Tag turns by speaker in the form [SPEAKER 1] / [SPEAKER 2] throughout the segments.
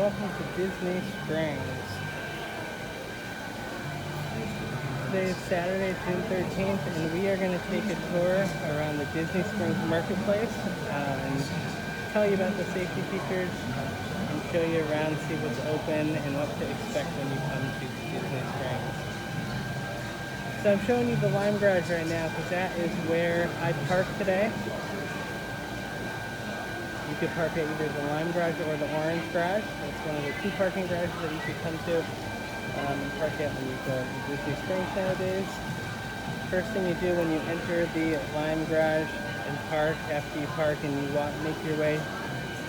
[SPEAKER 1] welcome to Disney Springs. Today is Saturday, June 13th, and we are going to take a tour around the Disney Springs Marketplace and tell you about the safety features and show you around, see what's open and what to expect when you come to Disney Springs. So I'm showing you the Lime Garage right now because that is where I park today. You could park at either the Lime Garage or the Orange Garage. That's one of the two parking garages that you could come to and park at when you go to Disney Springs nowadays. First thing you do when you enter the Lime Garage and park, after you park and you make your way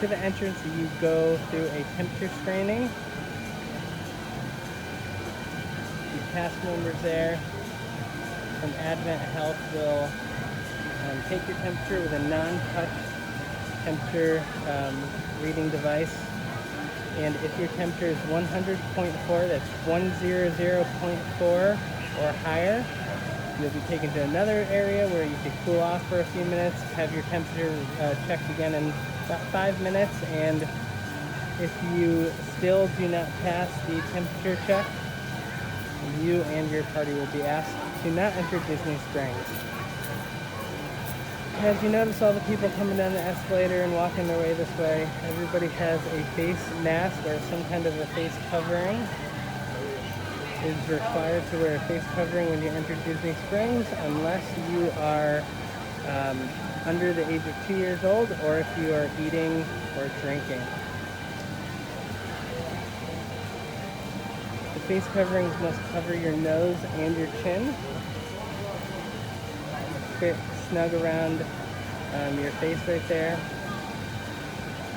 [SPEAKER 1] to the entrance, you go through a temperature screening. The cast members there from Advent Health will take your temperature with a non-touch temperature reading device, and if your temperature is 100.4, that's 100.4 or higher, you'll be taken to another area where you can cool off for a few minutes, have your temperature checked again in about 5 minutes, and if you still do not pass the temperature check, you and your party will be asked to not enter Disney Springs. As you notice all the people coming down the escalator and walking their way this way, everybody has a face mask or some kind of a face covering. It is required to wear a face covering when you enter Disney Springs unless you are under the age of 2 years old or if you are eating or drinking. The face coverings must cover your nose and your chin. Fit snug around your face right there.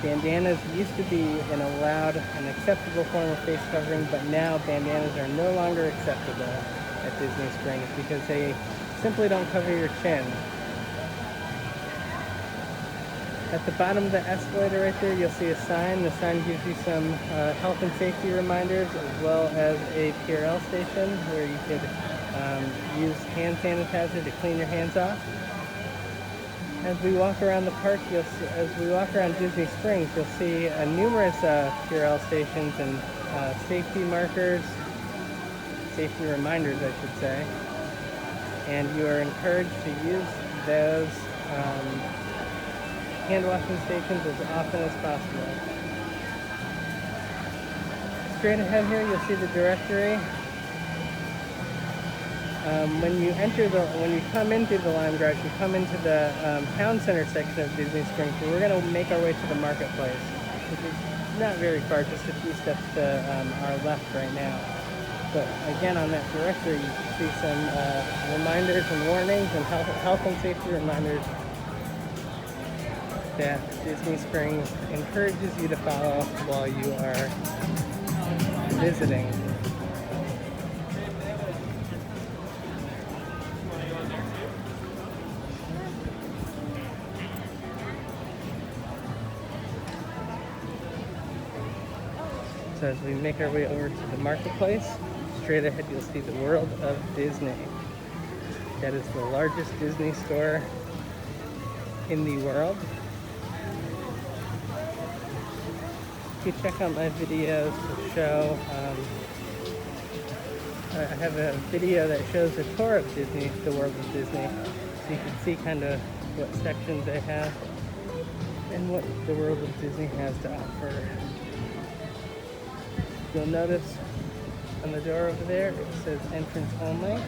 [SPEAKER 1] Bandanas used to be an allowed and acceptable form of face covering, but now bandanas are no longer acceptable at Disney Springs because they simply don't cover your chin. At the bottom of the escalator right there, you'll see a sign. The sign gives you some health and safety reminders as well as a Purell station where you could use hand sanitizer to clean your hands off. As we walk around the park, as we walk around Disney Springs, you'll see numerous Purell stations and safety markers, safety reminders, I should say. And you are encouraged to use those hand washing stations as often as possible. Straight ahead here, you'll see the directory. When you come into the Lime Garage, you come into the Town Center section of Disney Springs. So we're going to make our way to the marketplace, which is not very far, just a few steps to our left right now. But again, on that directory, you can see some reminders and warnings and health and safety reminders that Disney Springs encourages you to follow while you are visiting. So as we make our way over to the marketplace, straight ahead you'll see the World of Disney. That is the largest Disney store in the world. You can check out my videos to show, I have a video that shows a tour of Disney, the World of Disney, so you can see kind of what sections they have and what the World of Disney has to offer. You'll notice on the door over there, it says entrance only.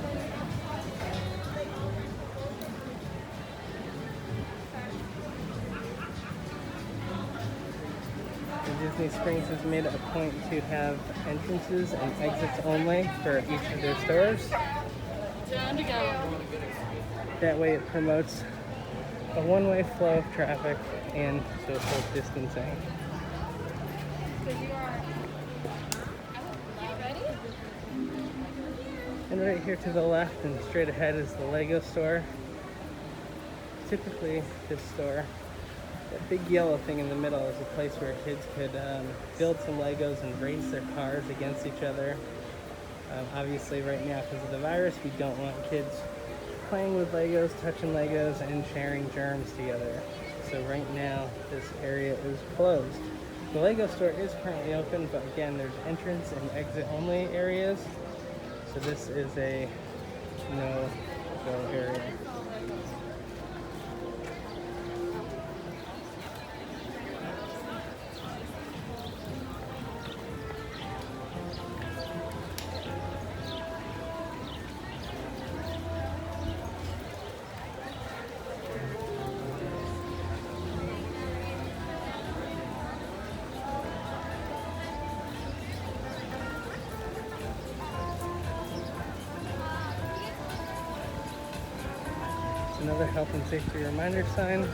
[SPEAKER 1] Disney Springs has made it a point to have entrances and exits only for each of their stores. That way it promotes a one-way flow of traffic and social distancing. And right here to the left and straight ahead is the Lego store. Typically this store, that big yellow thing in the middle, is a place where kids could build some Legos and race their cars against each other. Obviously right now because of the virus, we don't want kids playing with Legos, touching Legos, and sharing germs together. So right now this area is closed. The Lego store is currently open, but again, there's entrance and exit only areas. So this is a no-go area. Another health and safety reminder sign.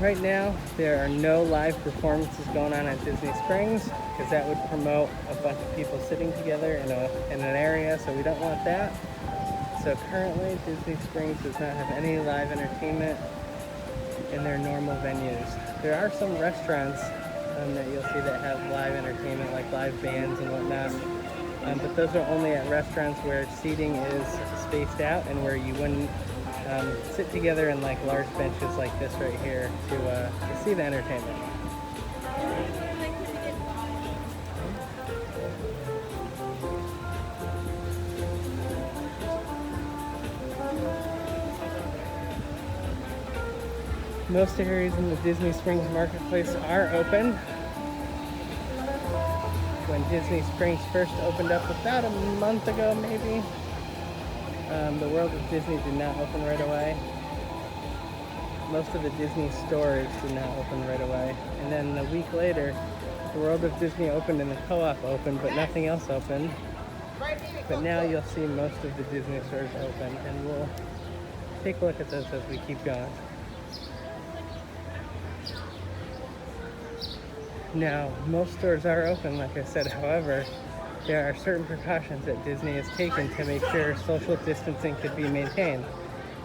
[SPEAKER 1] Right now, there are no live performances going on at Disney Springs because that would promote a bunch of people sitting together in an area, so we don't want that. So currently, Disney Springs does not have any live entertainment in their normal venues. There are some restaurants that you'll see that have live entertainment, like live bands and whatnot. But those are only at restaurants where seating is spaced out and where you wouldn't sit together in like large benches like this right here to see the entertainment. Most areas in the Disney Springs marketplace are open. When Disney Springs first opened up about a month ago, maybe, the World of Disney did not open right away. Most of the Disney stores did not open right away. And then a week later, the World of Disney opened and the CoOp opened, but nothing else opened. But now you'll see most of the Disney stores open, and we'll take a look at those as we keep going. Now, most stores are open, like I said. However, there are certain precautions that Disney has taken to make sure social distancing could be maintained.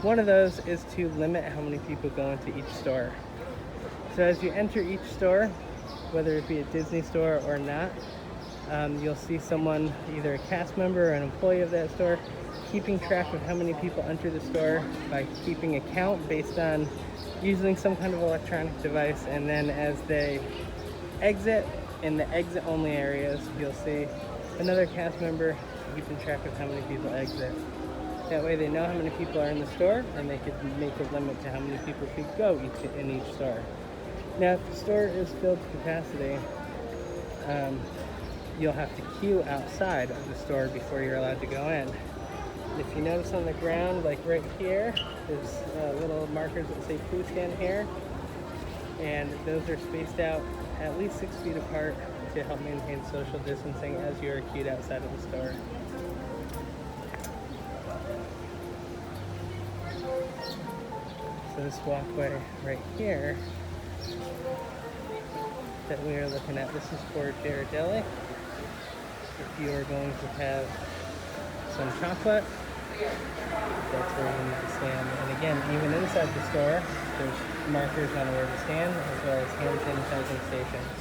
[SPEAKER 1] One of those is to limit how many people go into each store. So as you enter each store, whether it be a Disney store or not, you'll see someone, either a cast member or an employee of that store, keeping track of how many people enter the store by keeping a count based on using some kind of electronic device, and then as they exit in the exit only areas, you'll see another cast member keeping track of how many people exit. That way they know how many people are in the store, and they could make a limit to how many people could go in each store. Now, if the store is filled to capacity, you'll have to queue outside of the store before you're allowed to go in. If you notice on the ground, like right here, there's little markers that say "Please stand here," and those are spaced out at least 6 feet apart to help maintain social distancing as you are queued outside of the store. So this walkway right here that we are looking at, this is for Ghirardelli. If you are going to have some chocolate, that's where you need to stand. And again, even inside the store, there's markers on where to stand, as well as hand sanitizing stations.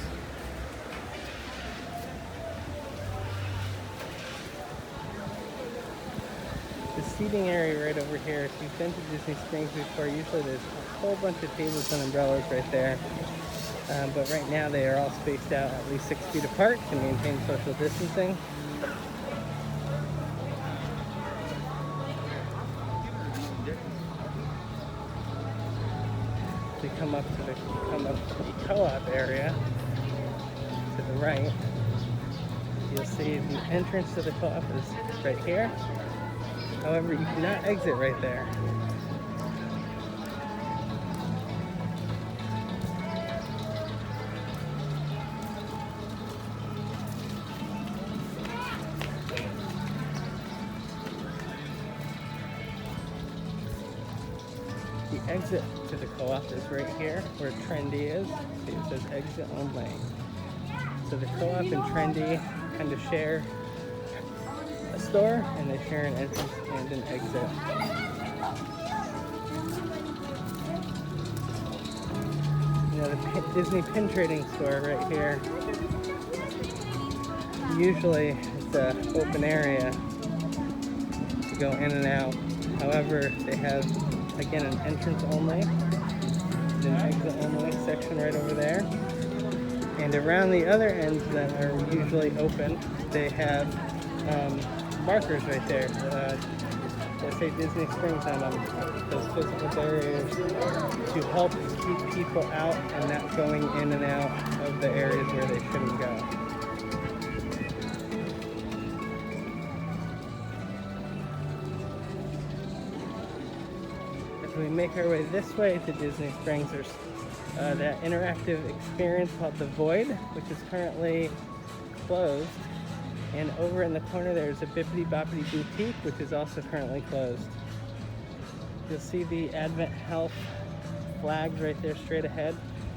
[SPEAKER 1] The seating area right over here, if you've been to Disney Springs before, usually there's a whole bunch of tables and umbrellas right there. But right now they are all spaced out at least 6 feet apart to maintain social distancing. If you come up to the CoOp area to the right, you'll see the entrance to the CoOp is right here. However, you cannot exit right there. The exit to the CoOp is right here where Trendy is. See, it says exit only. So the CoOp and Trendy kind of share a store, and they share an entrance and an exit. You know, the Disney pin trading store right here, usually it's an open area to go in and out. However, they have, again, an entrance only an exit only section right over there. And around the other ends that are usually open, they have markers right there that say Disney Springs on them, those physical barriers to help keep people out and not going in and out of the areas where they shouldn't go. As we make our way this way to Disney Springs, there's that interactive experience called The Void, which is currently closed. And over in the corner there's a Bippity Boppity Boutique, which is also currently closed. You'll see the Advent Health flags right there straight ahead.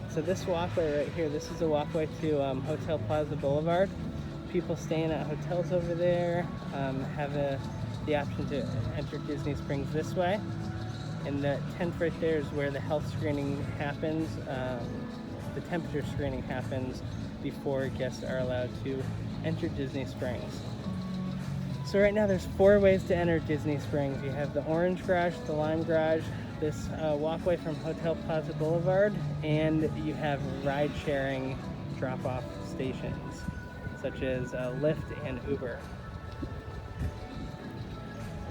[SPEAKER 1] So this walkway right here, this is a walkway to Hotel Plaza Boulevard. People staying at hotels over there have the option to enter Disney Springs this way. And the tent right there is where the health screening happens, the temperature screening happens before guests are allowed to enter Disney Springs. So right now there's 4 ways to enter Disney Springs. You have the Orange Garage, the Lime Garage, this walkway from Hotel Plaza Boulevard, and you have ride-sharing drop-off stations, such as Lyft and Uber.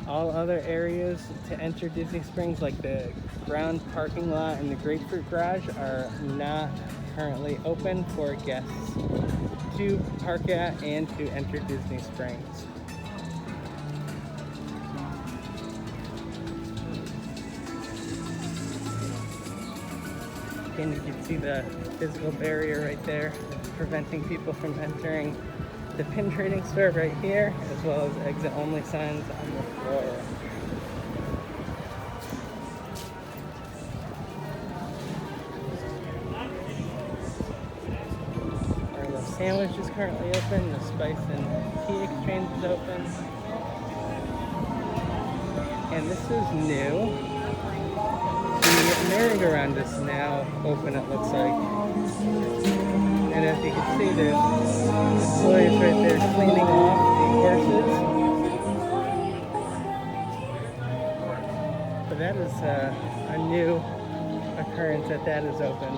[SPEAKER 1] All other areas to enter Disney Springs, like the ground parking lot and the Grapefruit Garage, are not currently open for guests to park at and to enter Disney Springs. Again, you can see the physical barrier right there preventing people from entering the pin trading store right here, as well as exit only signs on the floor. Our sandwich is currently open, the Spice and Tea Exchange is open. And this is new. The merry-go-round is now open, it looks like. And as you can see, there's employees right there cleaning off the horses. So that is a new occurrence that is open.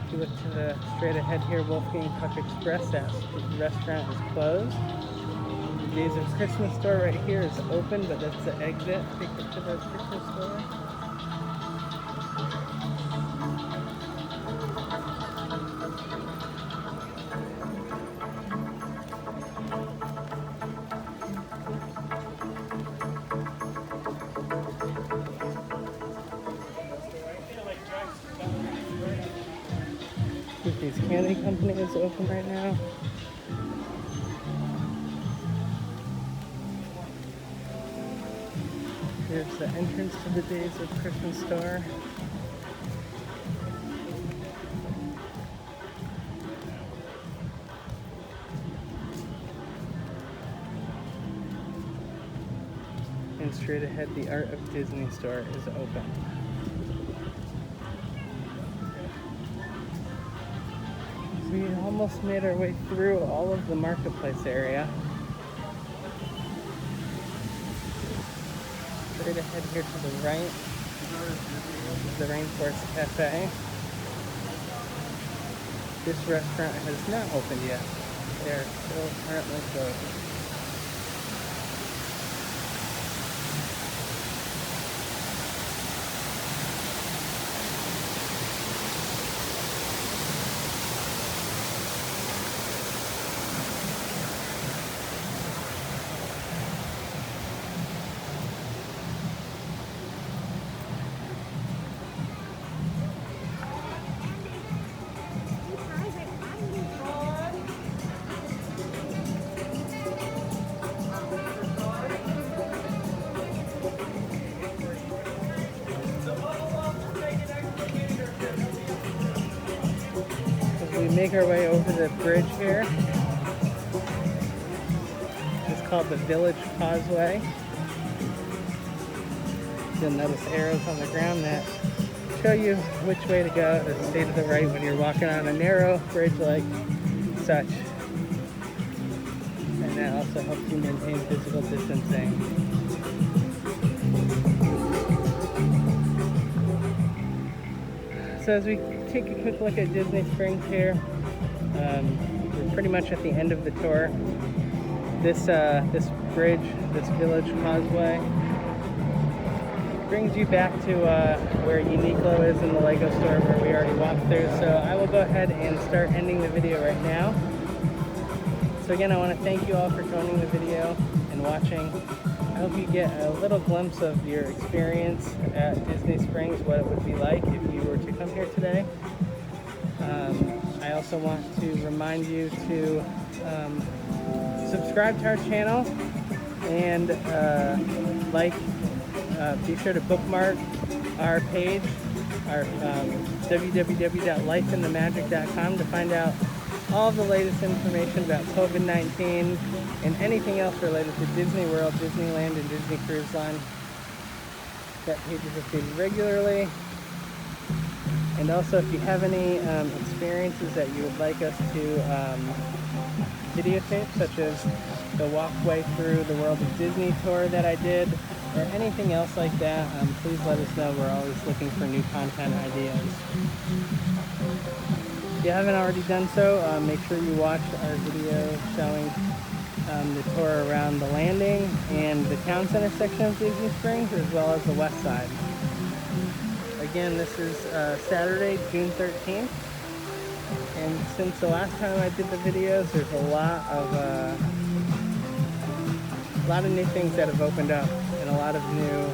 [SPEAKER 1] If you look to the straight ahead here, Wolfgang Puck Express, that restaurant is closed. The Days of Christmas store right here is open, but that's the exit. Take it to the Christmas store. These candy company is open right now. Here's the entrance to the Days of Christmas store. And straight ahead, the Art of Disney store is open. We almost made our way through all of the marketplace area. Straight ahead here to the right is the Rainforest Cafe. This restaurant has not opened yet. They are still currently closed. We make our way over the bridge here. It's called the Village Causeway. You'll notice arrows on the ground that show you which way to go, to stay to the right when you're walking on a narrow bridge like such. And that also helps you maintain physical distancing. So as we take a quick look at Disney Springs here, we're pretty much at the end of the tour. This bridge, this village causeway, brings you back to where Uniqlo is in the Lego store where we already walked through. So I will go ahead and start ending the video right now. So again, I want to thank you all for joining the video and watching. I hope you get a little glimpse of your experience at Disney Springs, what it would be like if you were to come here today. I also want to remind you to subscribe to our channel and be sure to bookmark our page, our www.lifeinthemagic.com, to find out all the latest information about COVID-19 and anything else related to Disney World, Disneyland, and Disney Cruise Line. That page is updated regularly. And also, if you have any experiences that you would like us to videotape, such as the walkway through the World of Disney tour that I did, or anything else like that, please let us know. We're always looking for new content ideas. If you haven't already done so, make sure you watch our video showing the tour around the landing and the town center section of Disney Springs, as well as the west side. Again, this is Saturday, June 13th, and since the last time I did the videos, there's a lot of new things that have opened up and a lot of new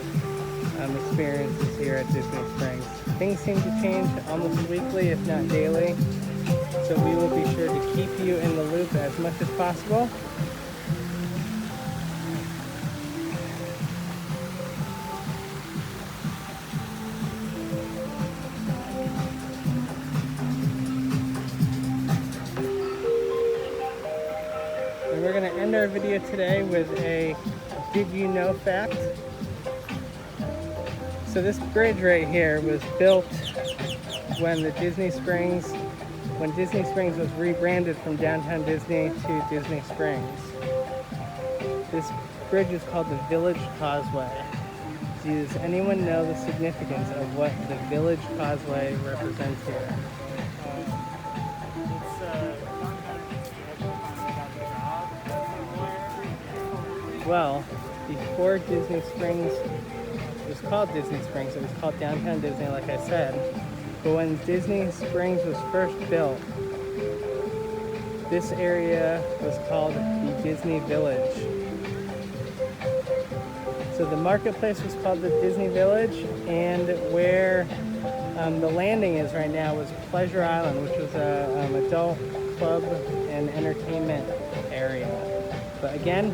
[SPEAKER 1] experiences here at Disney Springs. Things seem to change almost weekly, if not daily, so we will be sure to keep you in the loop as much as possible. And we're going to end our video today with a did you know fact. So this bridge right here was built when Disney Springs was rebranded from Downtown Disney to Disney Springs. This bridge is called the Village Causeway. Does anyone know the significance of what the Village Causeway represents here? Well, before Disney Springs, it was called Disney Springs, it was called Downtown Disney, like I said. But when Disney Springs was first built, this area was called the Disney Village. So the marketplace was called the Disney Village, and where the landing is right now was Pleasure Island, which was an adult club and entertainment area. But again,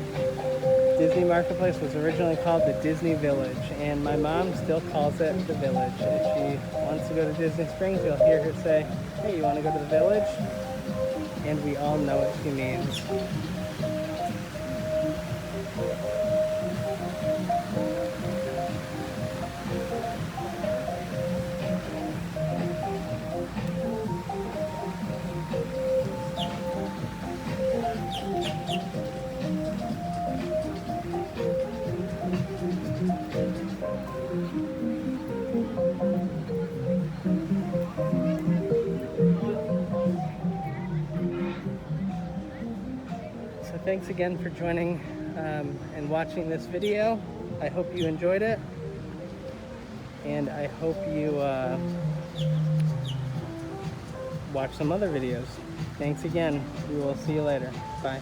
[SPEAKER 1] Disney Marketplace was originally called the Disney Village, and my mom still calls it the Village. If she wants to go to Disney Springs, you'll hear her say, "Hey, you want to go to the Village?" And we all know what she means. Thanks again for joining and watching this video. I hope you enjoyed it, and I hope you watch some other videos. Thanks again. We will see you later. Bye.